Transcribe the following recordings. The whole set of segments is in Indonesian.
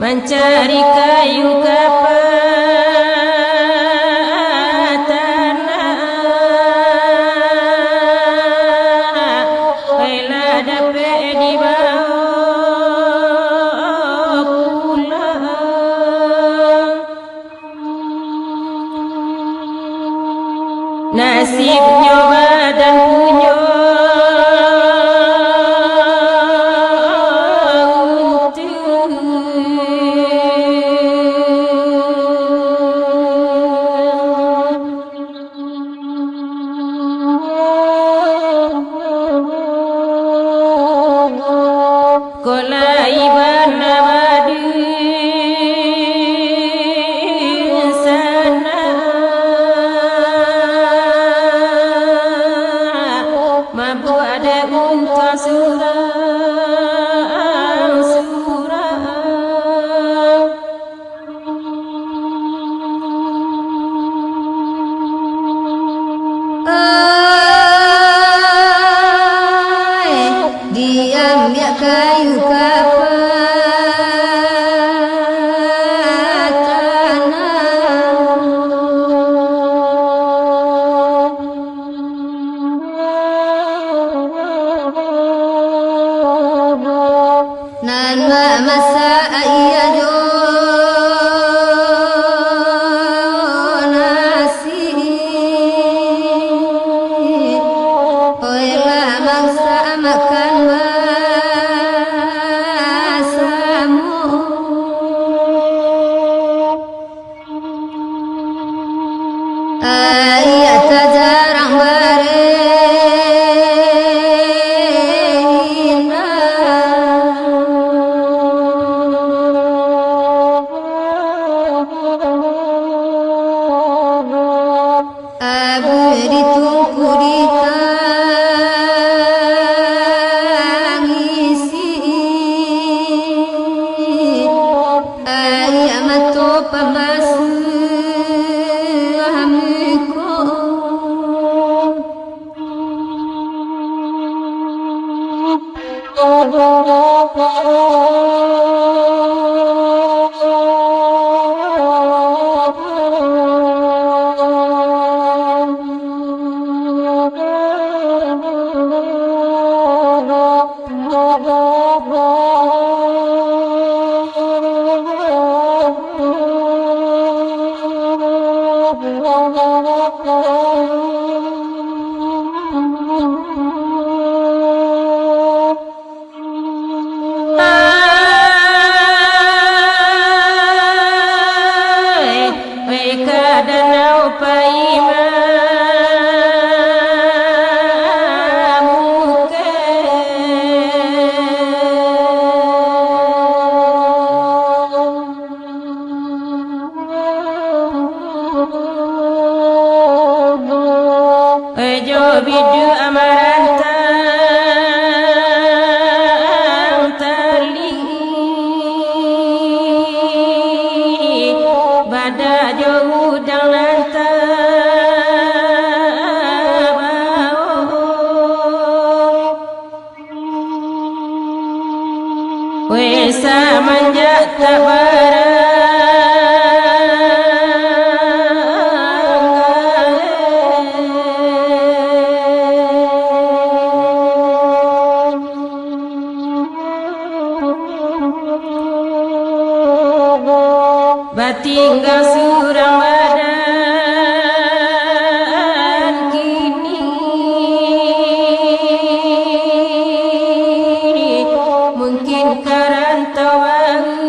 mencari kayu kapatana rela dapat dibawa pulang nasibnya badan punya diambil kayu kapatana nan masa iya jo ayat jarang berena abdi tungku ditangisi ayat matu pembasu bidu amarantang tali bada jauh udang lantabau wesa manjak tak barang batinggal surang badan kini mungkin karantauan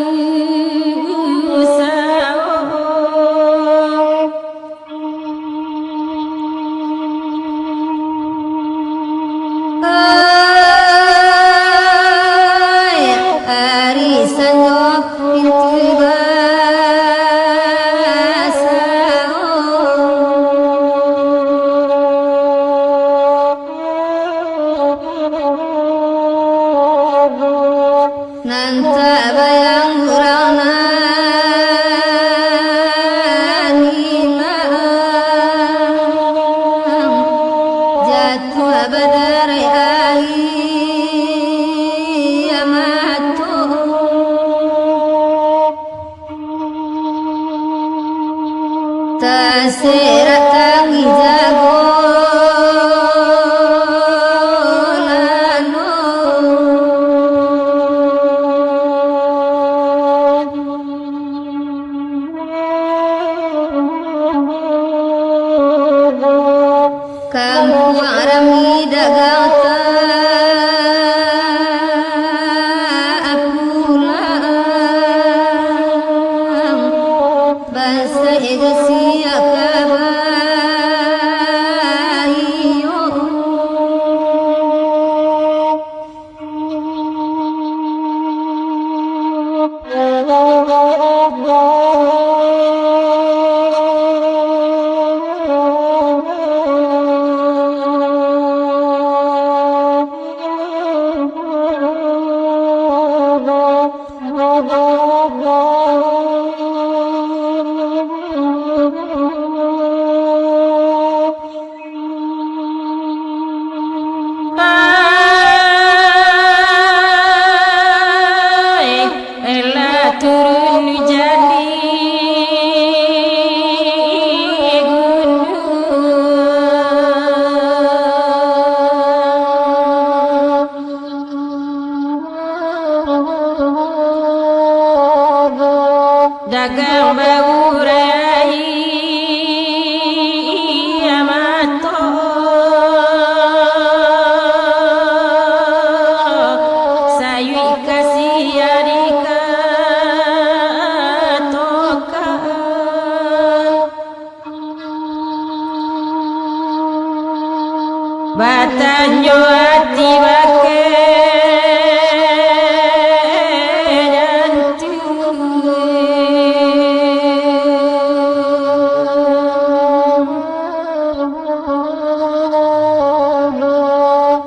Batanyo ati wake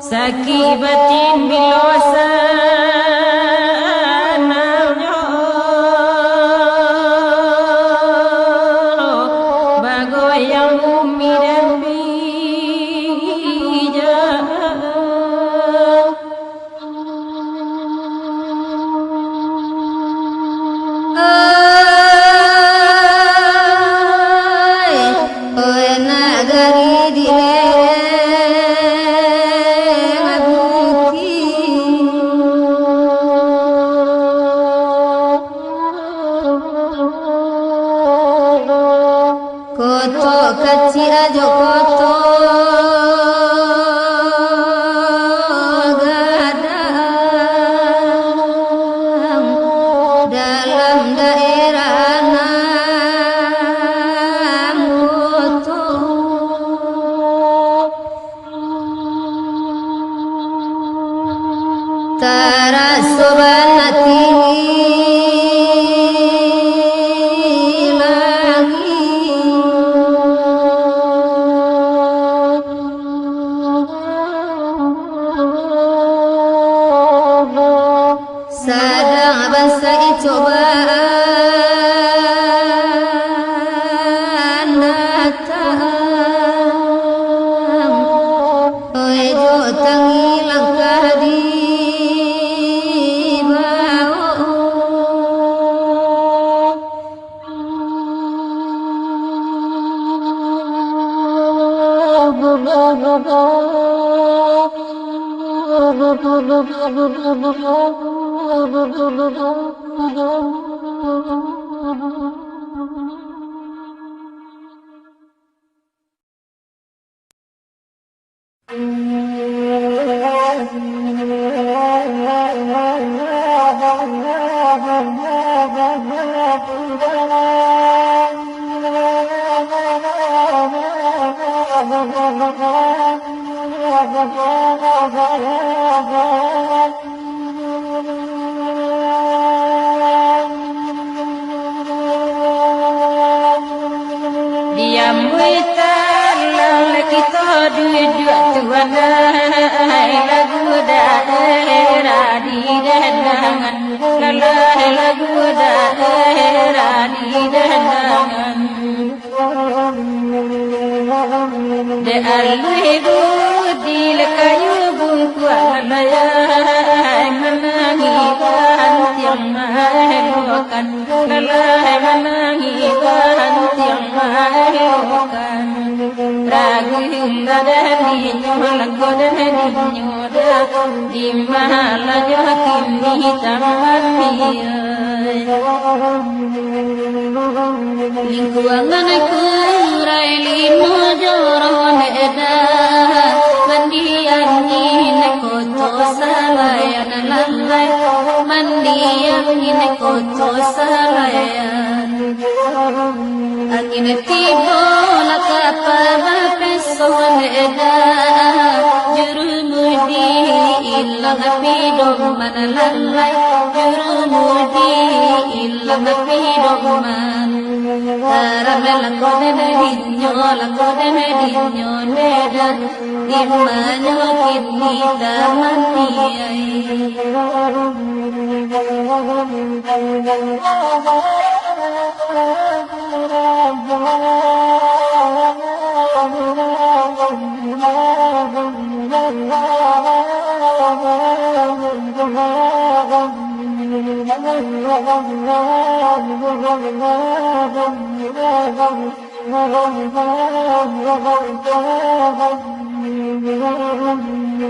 sakibatin bilosa namyo bagoyang umidan witan kita duduk tuan lagu daerah di dandangan lagu daerah di dandangan de alwidu di kayu bungkuan lalai menangikan tiang mahelokan lalai menangikan tiang mahelokan ragu ladani lagu dani di mahala kini tamani lingkungan kurai lino joron eda mandian ini koto salayan lalai mandian ini koto salayan angin tibo lakapa peson eda jurumudi ilang pidom manalalai jurumudi ilang pidom man karamela kodinyo neda imanyo kini damaniai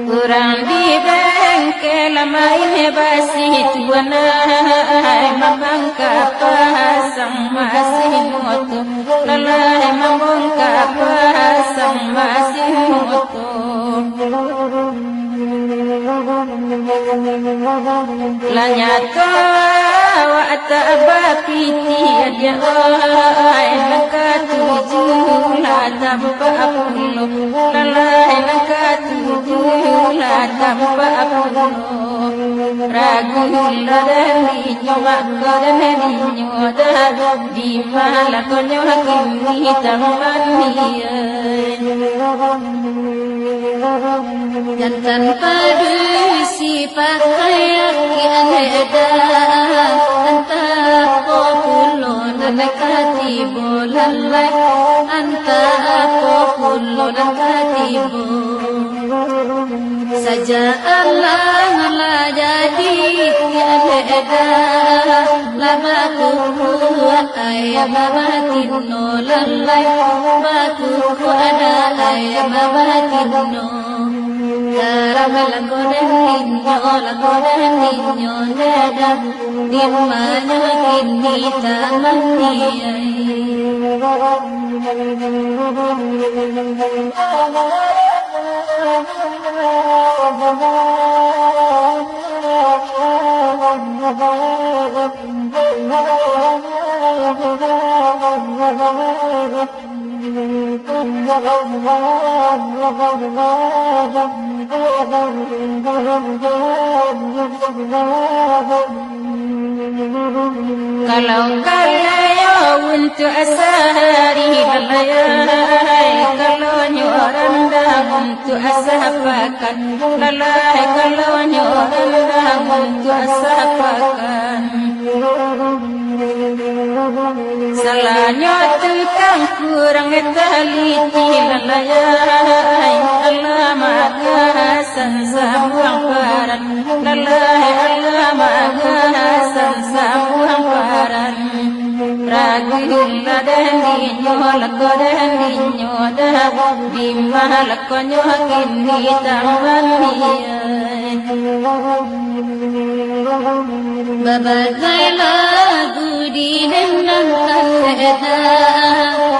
kurang di bengkel main basi tuana mangka pasang masih moto lalai mangka pasang masih moto lanyata wa tabapiti dia ai nakatuju la tabpa apullo lalai nakatuju la tabpa apullo ragu ladani nyoba godani nyoda di malakonyo kini tamani jantan padu si pakaian eda anta populo nakati bolalai anta populo nakati bo saja Allah la jadi eda lama ku ayam matino lalai baku ada ayam matino karamela kodinyo neda dimanyo kini tamaniai kalau kalayo untuk asari lalai kalau nyoranda untuk asapakan lalai kalau nyoranda untuk asapakan salahnya tukang kurang teliti lalai Allah maha sansamuang paran lalai Allah maha sansamuang paran ragu ladani nyola godani nyoda di malakonyo kini tamani babagai lagu di dendang eda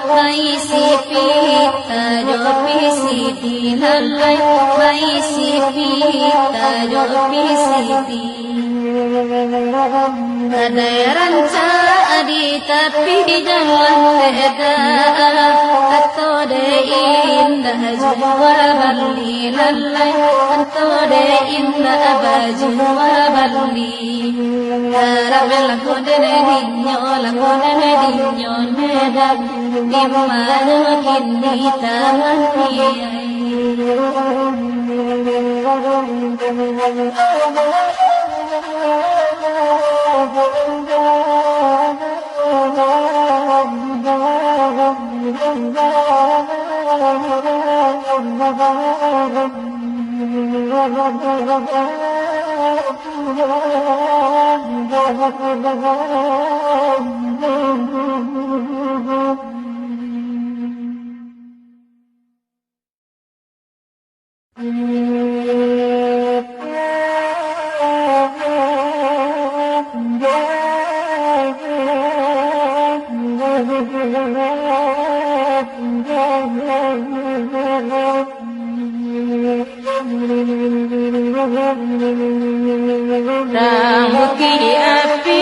maisi pita jopi siti lalai maisi pita jopi siti ada ranca di tapi jalan eda atau de indah jua bali lalai atau de indah baju bali Rabbe la kodene dinyo neda imano kini tamani Rambuki api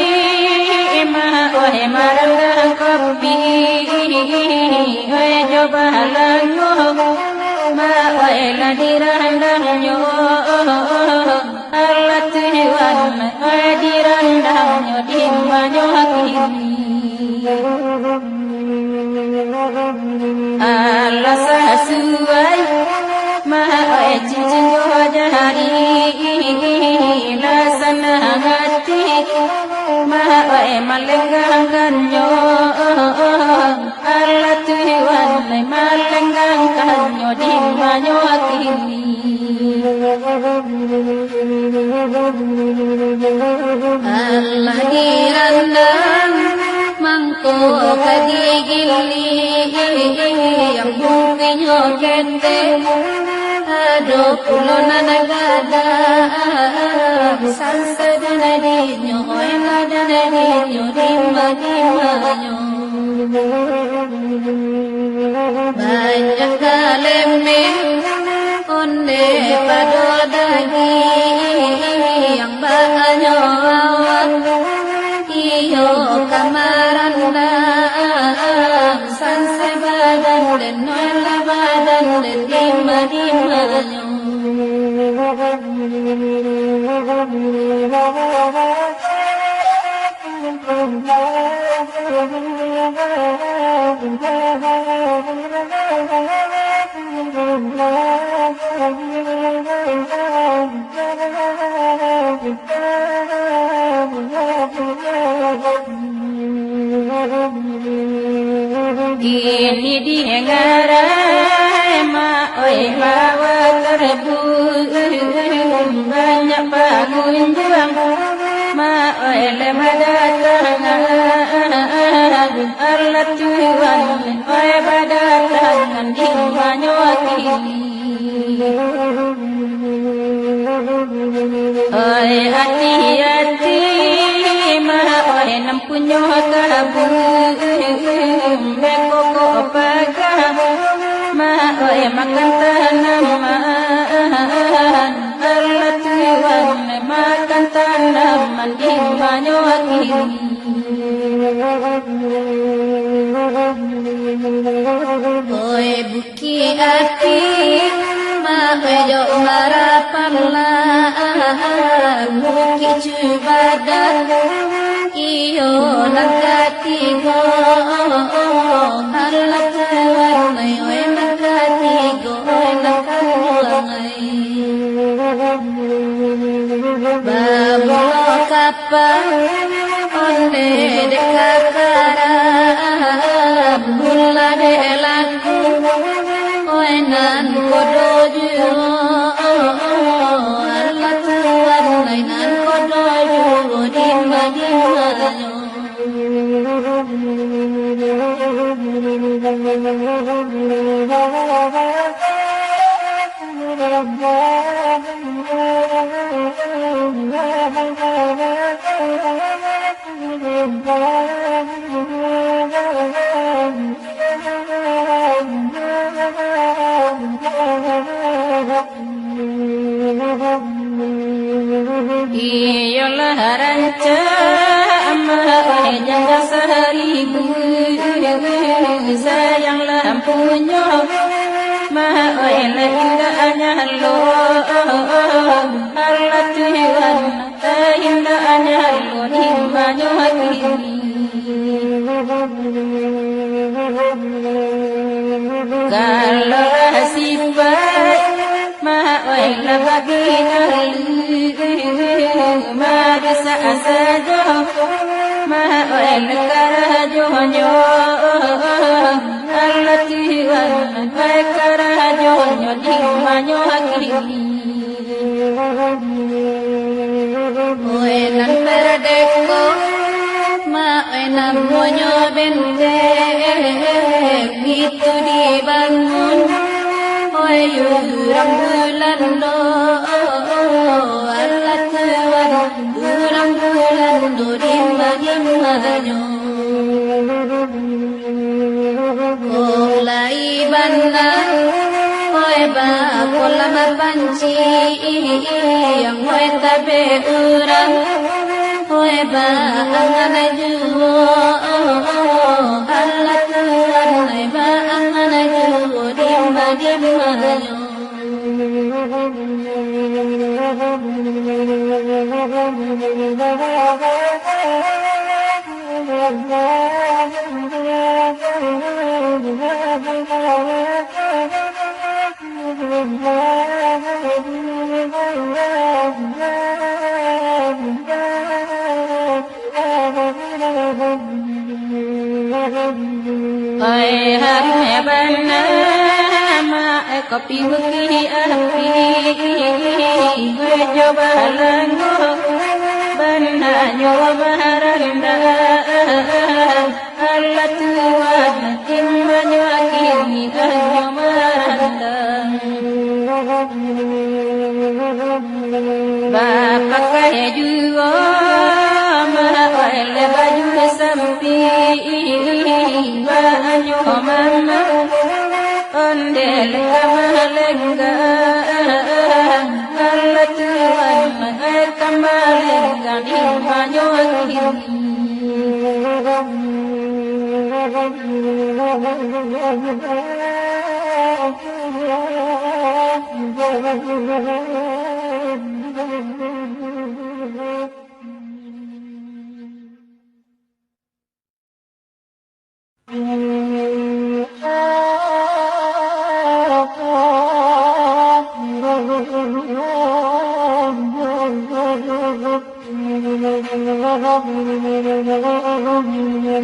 ma ohe maranda kopi ohe coba halango ma ohe ladirandanyo Allah Tuhan ohe dirandanyo dimanyo hakini Allah sasuai ma ohe cincinyo jahari lasana hati ma oe malengganyo Allah Tuhan malengganyo di manyo akini Allah dirandang mangko kadigili yang buktinya kente aduh kulona nagada sansadana dinyo eladana dinyo dimanyo banyak kaleme onde padodagi yang banyo awak iyo kamaranda sanse badan dan noela badan dan dimanyo Kini dengarai ma oi bawa terbu banyak pengunjung ma oi lemah datangan Allah Tuhan oi badatangan di banyak oi hati-hati ma oi nampunyo kabur bekoko pagam ma oi makan tanaman Allah Tuhan makan tanaman di banyo akini oi buki ati ma bejo marapalla buki cubadan iyo nagati go Allah Tuhan oi nagati go nakawangai babu kapal onde dekakara bulla de laku oi nan kodoju Allah Tuhan nan kodoju di madinyo Iyalah ranca amah jangan seribu sayang lampunya mah oilah indahnya lo Allah Tuhan indahnya lo dimbanyo kini kalau sifat ma'wai labagi madasa asajo ma'wai nakarajo nyo alati wa'wai karajo nyo dimbanyo kini Oenan berdeko Oenan monyo bente Itu dibangun Oyurang bulan do Allah Tuhan Urang bulan do dimbanyo Olai bandang ba kola mapanci yang hoy tabe urang hoy ba angana juwo Allah Tuhan hoy ba angana juwo dimba Ai ham bana ma kopi buki api jo balango bana nyo baranda Allah Tuhan imbanyo akini kanyo maranda Bapak kaya juo Ma'wele baju sampi Ba'anyo mama Ondel kamalenga Allah Tuhan kamalenga Dimbanyo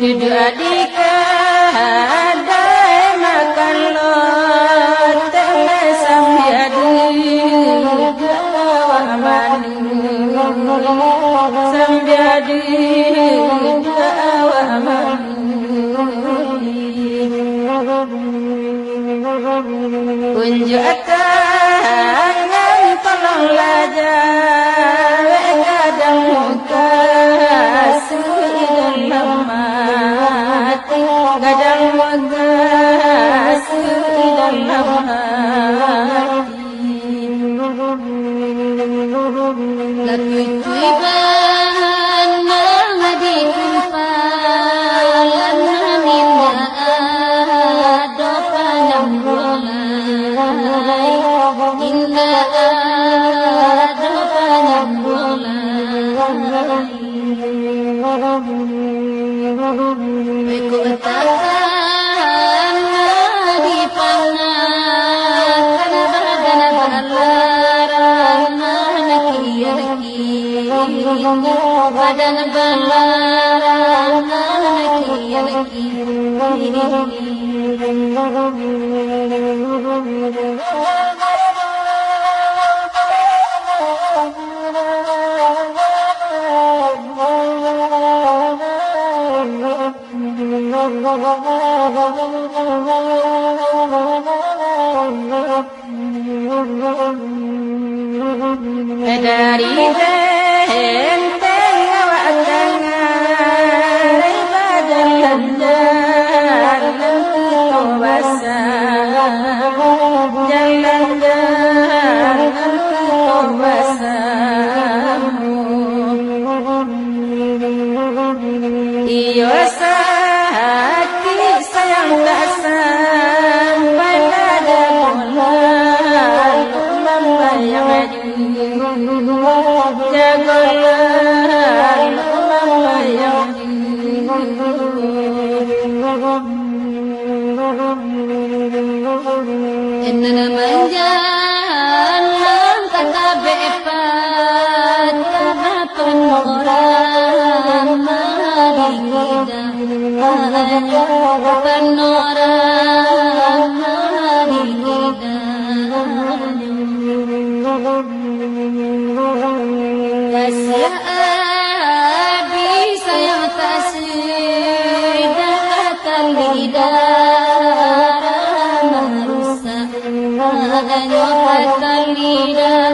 Judul adika adai makan lo telasam biadi awamani sambiadi awamani unjatan yang tolong lajar kadang muka Gadang wagas di dalam hati Lalu tuiban ngadi kumpalan ninda dopa nambolai Inda dopa nambolai Ku katakan di pangan badan balaran laki-laki badan balaran laki-laki Dari benteng awak tangan badan jalan basah jalan basah iyo hati sayang tak sampai pada bulan membayang jagolah إننا من جالم كتابئفات كهاتن orang marikida kehatan orang marikida Kasih abi sayang tasih kehatan lidah marusak hanya kehatan lidah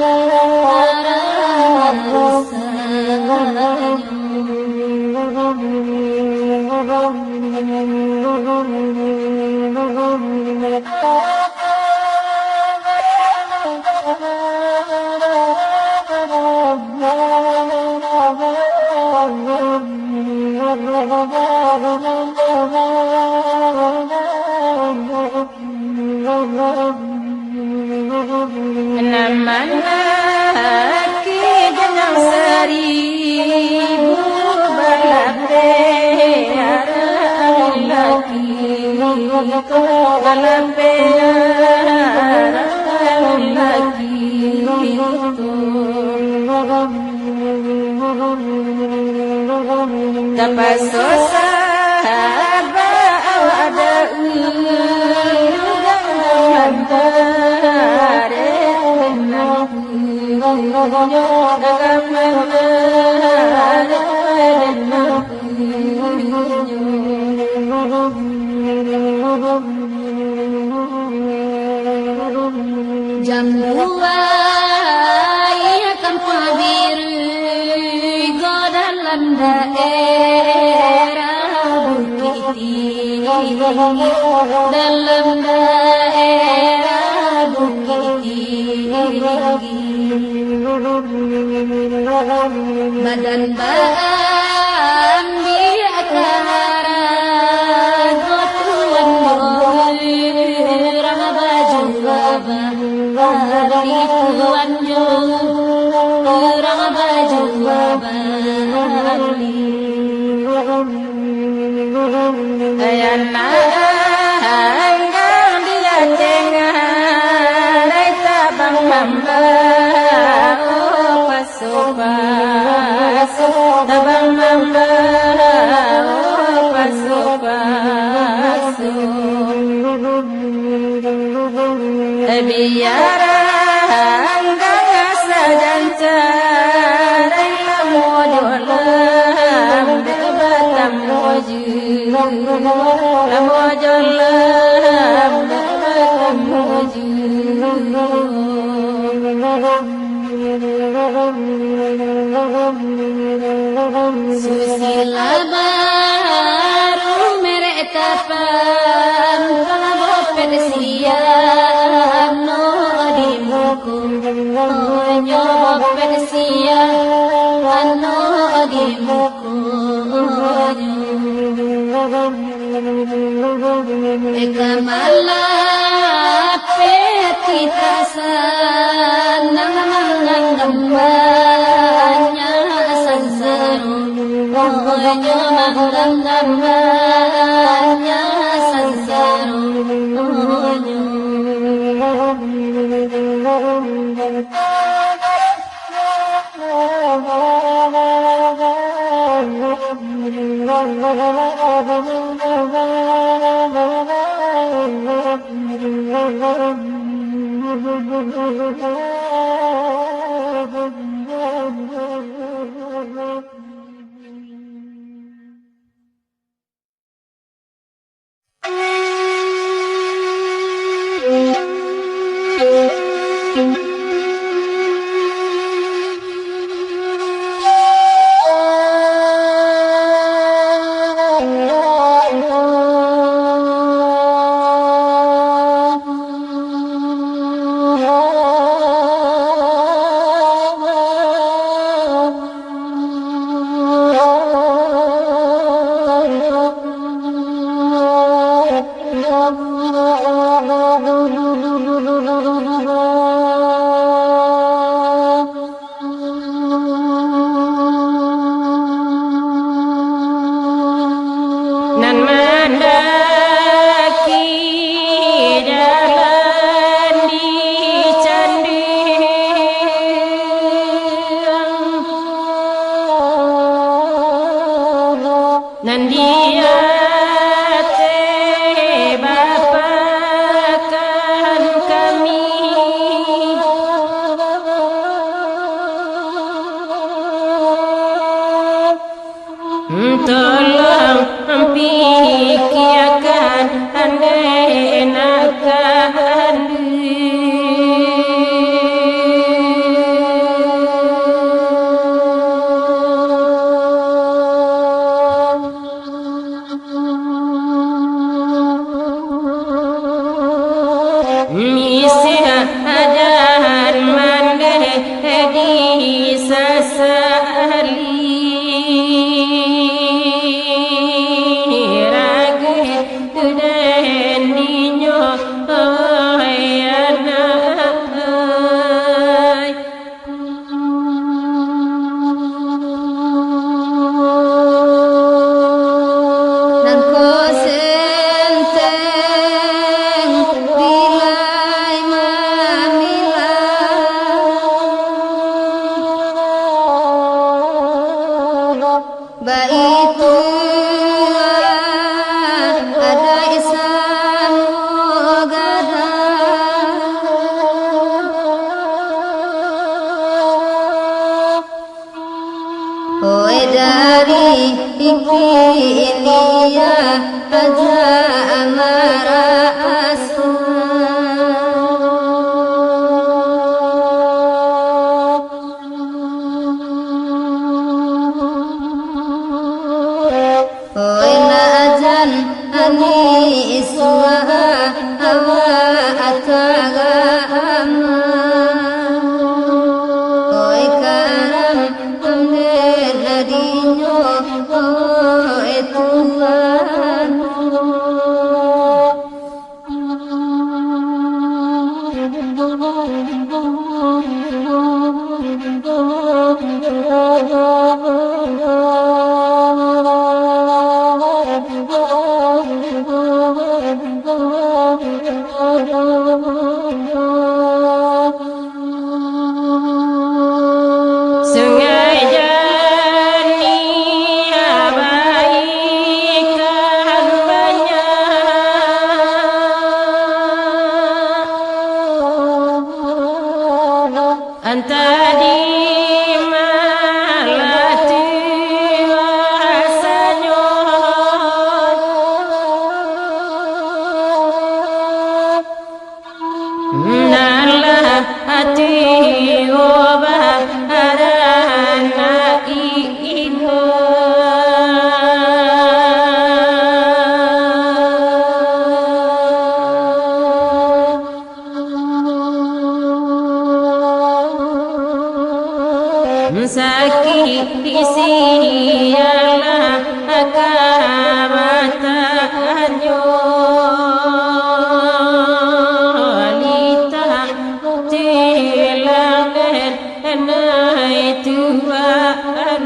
Namanaki dengan seribu balape laki balape laki dapat sosah ada Jambuai akan pabir dalam daerah Bukit dalam daerah Bukit badan baan dia kara gotuan orang baju abah hari tuan jo orang baju abah ayana hanggang dia tengah raita bang mamba oh pasupas bang mamba oh pasupas biar hanggang sajanca raita mojolam debatam moju mojolam debatam moju Susila baru merek tapan kalau persian no adimuku nyoba persian no adimuku Ekamala petitasan nangangang gambanya sansaru nyoba gambanya sansaru Nandiate bapakan kami tolong pikirkan andai enakan Misahadan mandeh di sasali rage den dinyo ayanai nan ko senteng bilai mamila baitu ada isam gada Oi dari ikilia aja amara asu Oi najan ani iswa awa ataga ama Oi karam amde ladinyo oi Tuhan Sungai jernih abaikan banyak Antadi malati wasanyo Nalah hati obah arana iho Sakit isialah akamatanyo Alita tilangan enai Tuhan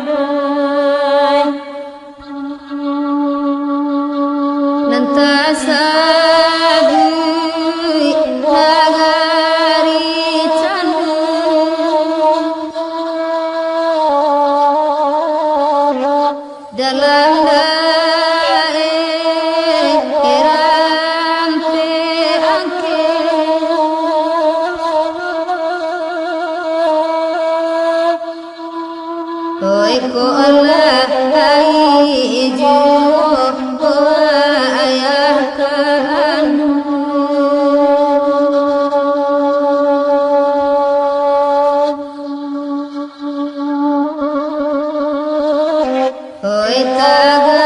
nantasabu nagari candu dalam daerah pe angke Oi ko Allah ai jiwo ayah kanu Oi taga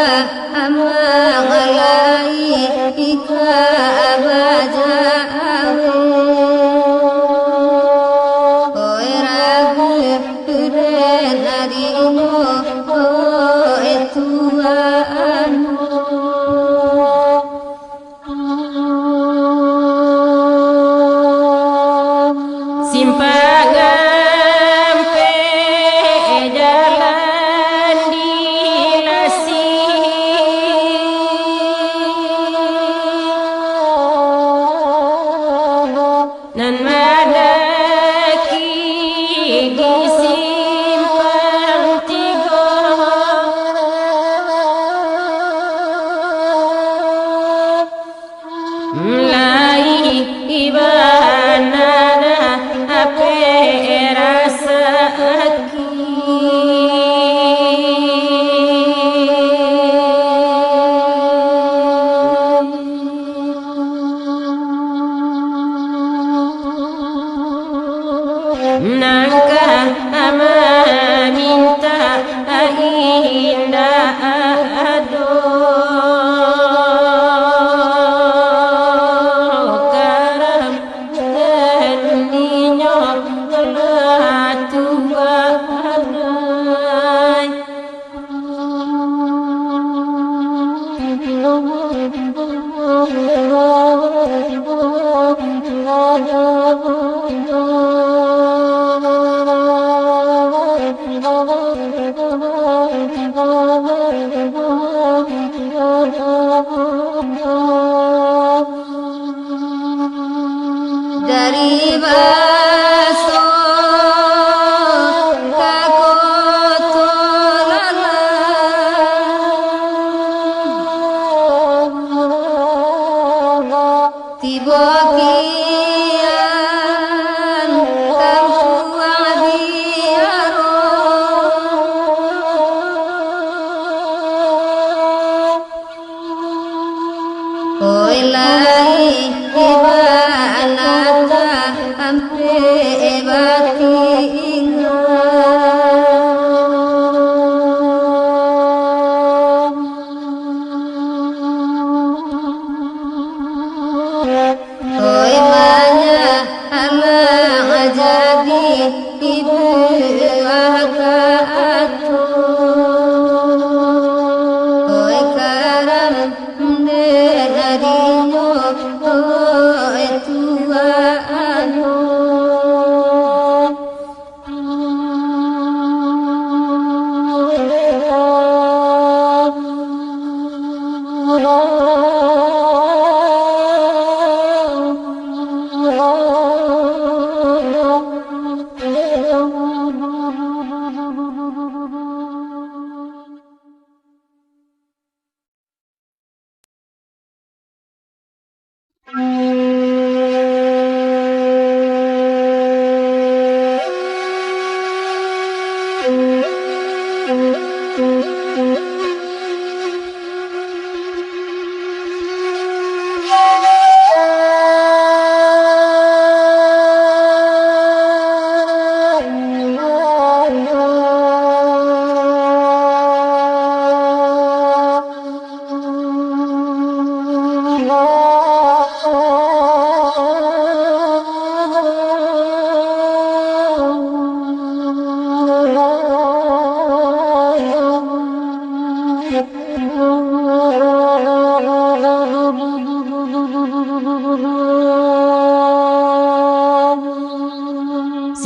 Mulai ibanana ape rasa nangka amaninta indah ado karam ninyo tua anai dari baso kakotolala tiba kian tamsuang diaro oi lai ibanata ampe bati oi banyak alang jadi ibu akaatu oi karam darinya oi tua anu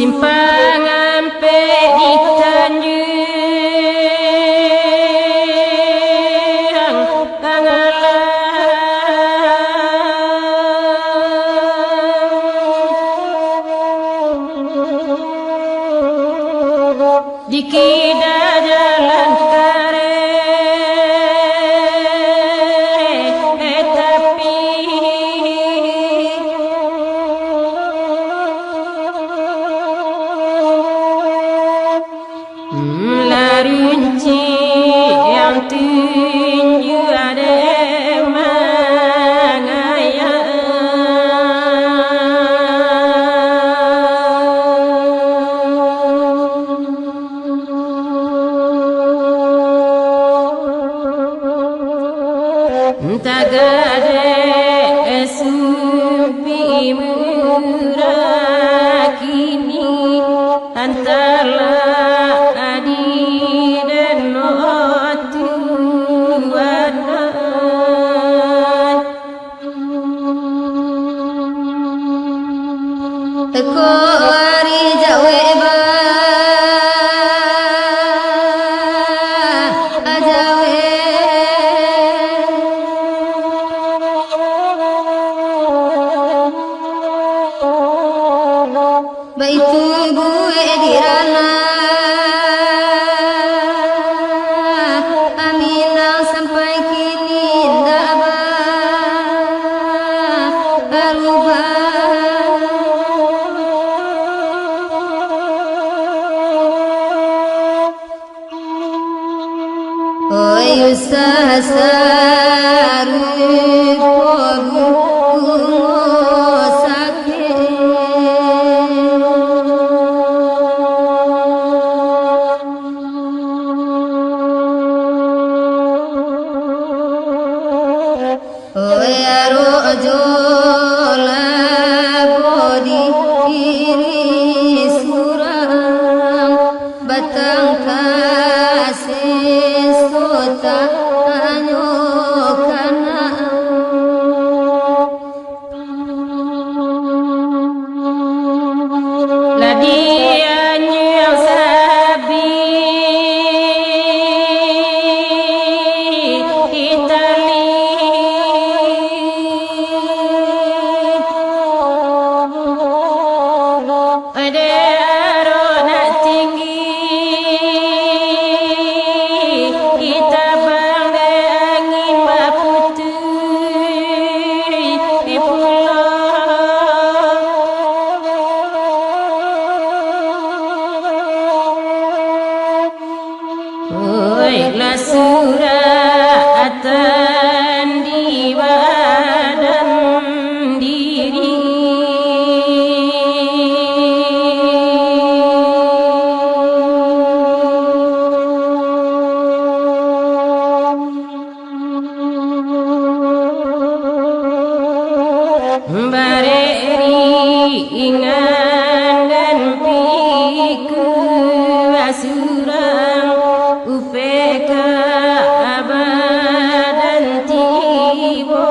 simpangan pe di Tanjung Tangalang di kida jalan kare tapi rinci yang tinju ada mangaya entah gade supi murah kini antara Kori jawe ba jawe Oyarojo labodi iri surang batang kasih sota anyokana ladianya sabi Itali ada arona tinggi kita bang angin baputui di pulau oi la suratan di badan diri Bareri ingan dan piku asurang UPK abadan tibo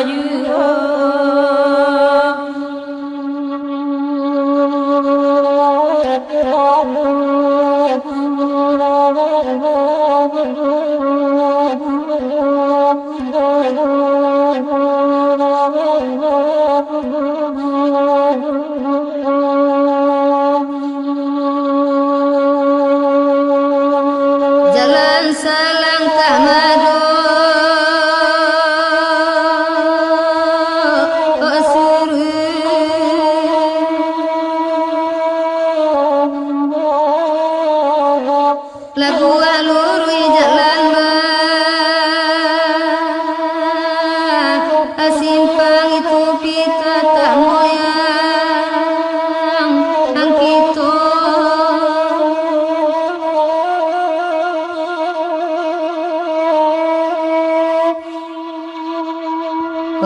juro jalan salang tamado lagu alurui jalan asimpang itu pita tak moyang angkito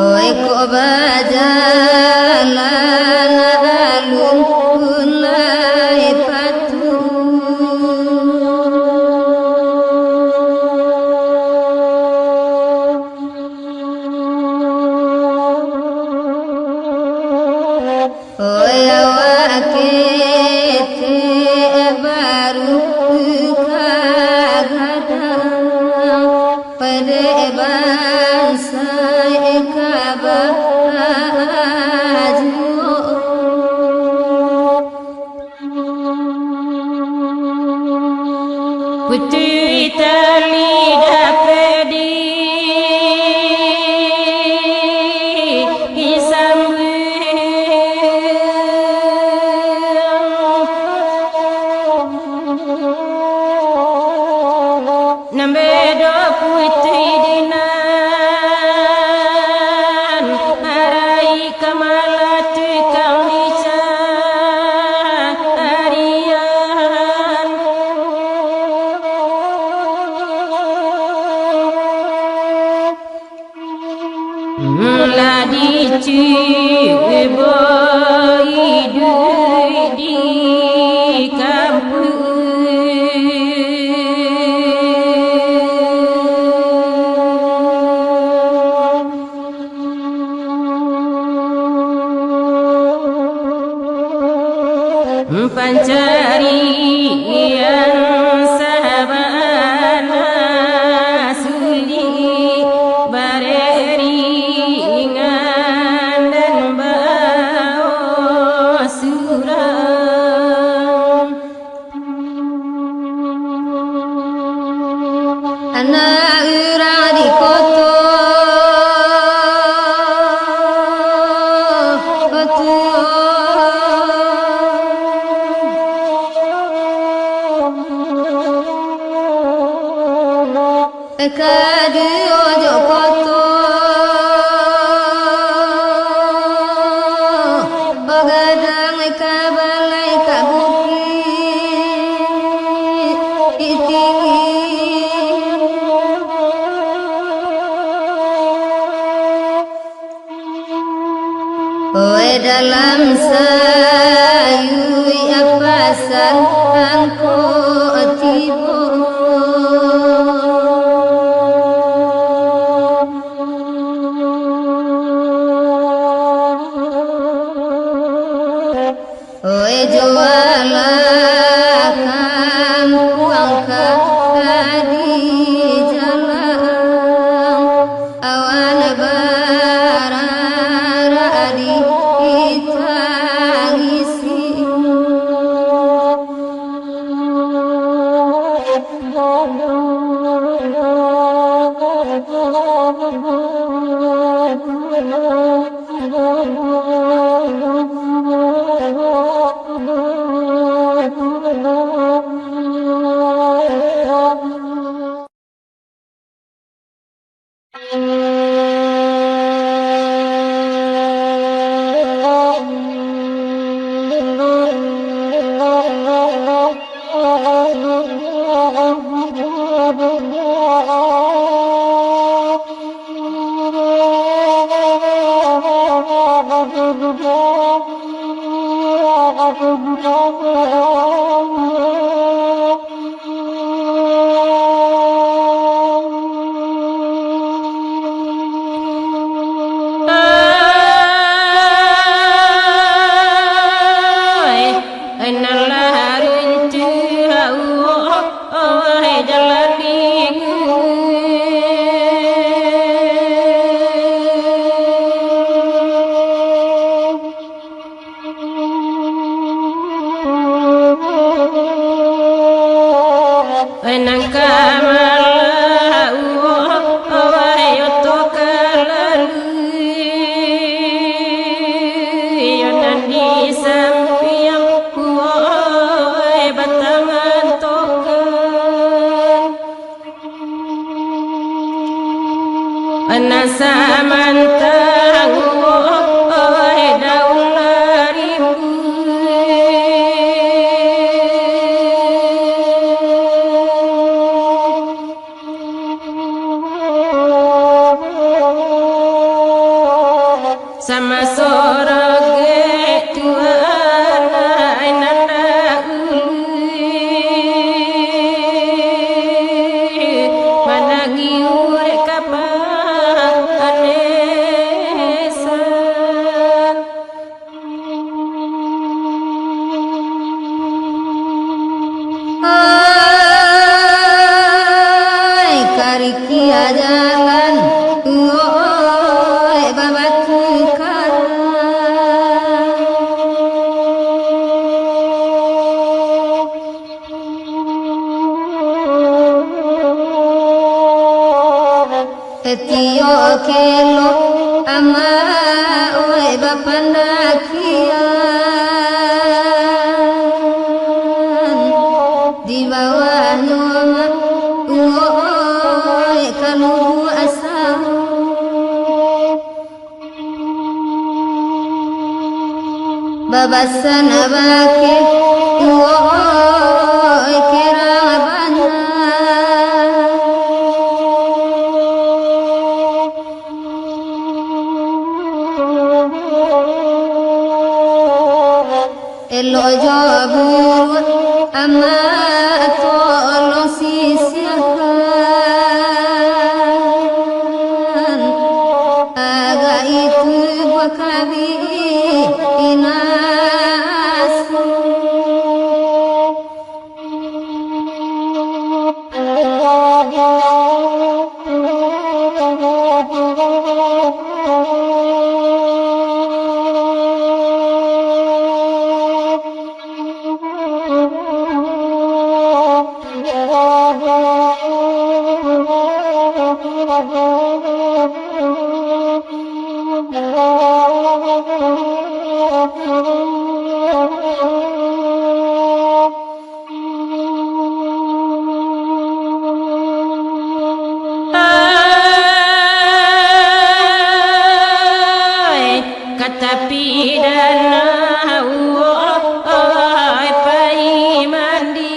oi ko bajalan alun unai patu oi awakete baru kadang pada bangsa Putri Itali dapedi isambung nambedo putri dinan arai kamalat kang dica arian ladi boy di kampung pencarian sabana suli bareringan dan bau suram anak ura di koto Oe dalam sayu apasan angko tibo Oe juala kampuang di jalan awan barara di tangisi Samantang oi daun larimu sama sorage tuana nanda managi urek Kia jalan ngoe babatu Etio kelo ama oe bapandakian di bawah nyoma oe kalu asal babasan abake oe kerabana elo jabur ama tolong sisihkan agak itu bakabi inasu kata pidana pai mandi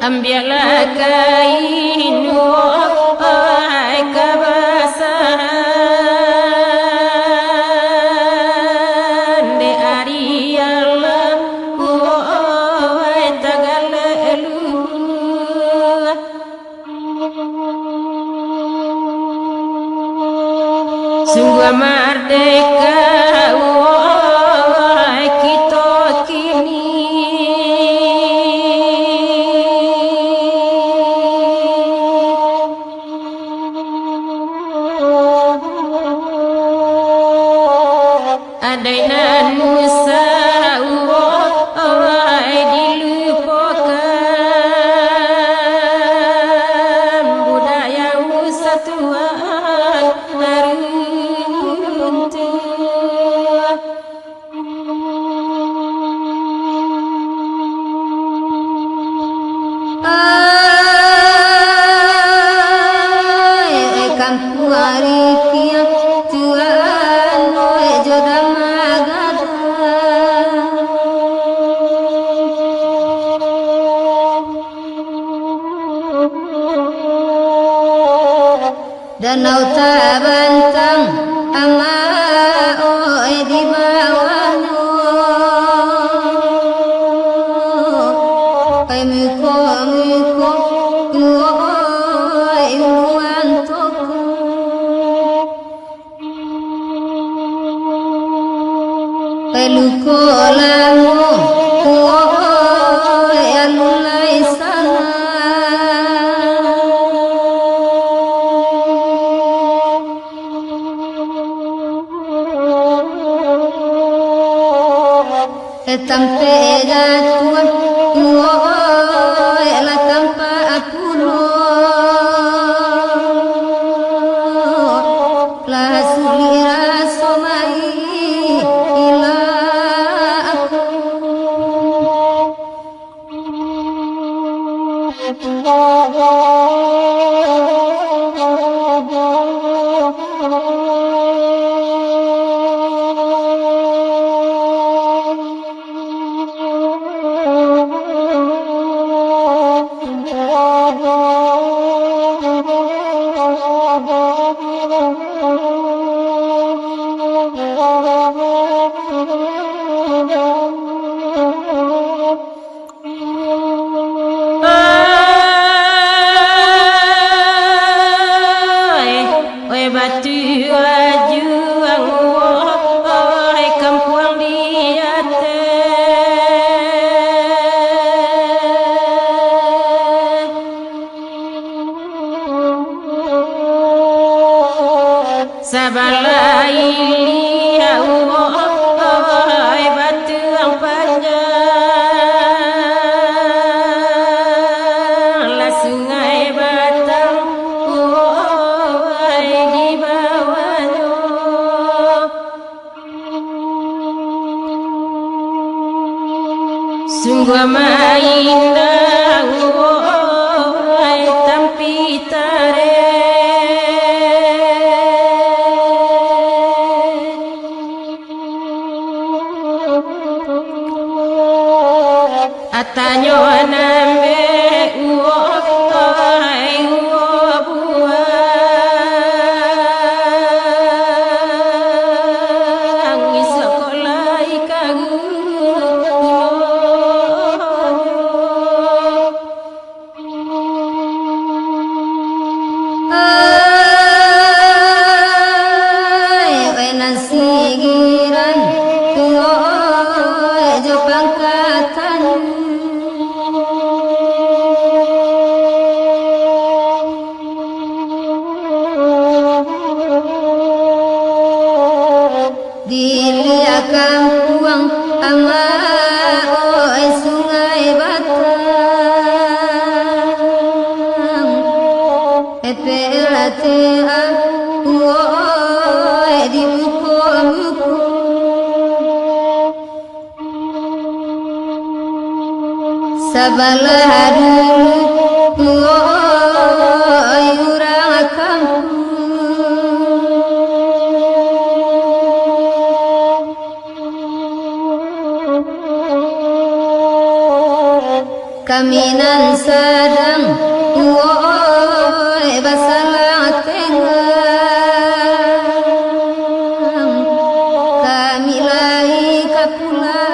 ambillah kain wahai kebasahan de ariyalah wahai tagalalu sungguh merdeka wahai kita kini adainan Musa wahai dilupakan budaya Musa Tuhan runtuh ai kampung arikia Tuhan oi jodoh magada danau tabantang ama oi di bawahnya ai muko oi uluan toko ai luko lamu oi alulai sana tampe jatuh la tanpa apuro la sulira somai ila aku oi batu juang oi kampung diate sabalai lia oi batu ang panjang la sungai batang oi di bawahnya sungguh indah oi tampi tare atanyo nambe oi buang sekolah ikagu ai nasi giran oi jo pangkatan dilia kampung ama oi sungai batang epelatea oi di muko sabalah dulu oi urang kampung kaminan sedang woi basalah tengah kami lagi ke pulang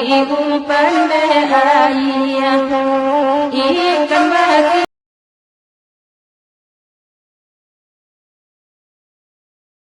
Ibu pandai ayah ikan bagi